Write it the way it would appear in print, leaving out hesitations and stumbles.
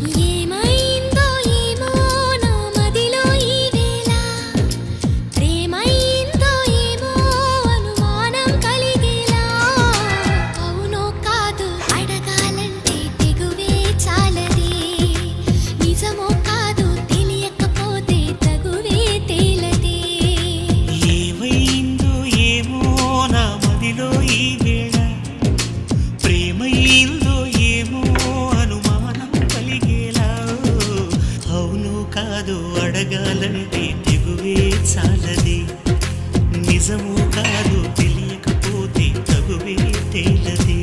ఏమైందో ఏమో నా మదిలో ఈ వేళ ప్రేమైందో ఏమో అనుమానం కలిగేలా అవునో కాదు అడగాలంటే తెగువే చాలదే నిజమో కాదు తెలియకపోతే తగువే తేలదే ఏమైందో ఏమో నా మదిలో ఈ వేళ ప్రేమైందో ఏమో అనుమానం కలిగేలా అవును కాదు అడగాలంటే తెగువే చాలది నిజము కాదు తెలియకపోతే తగువే తేలదే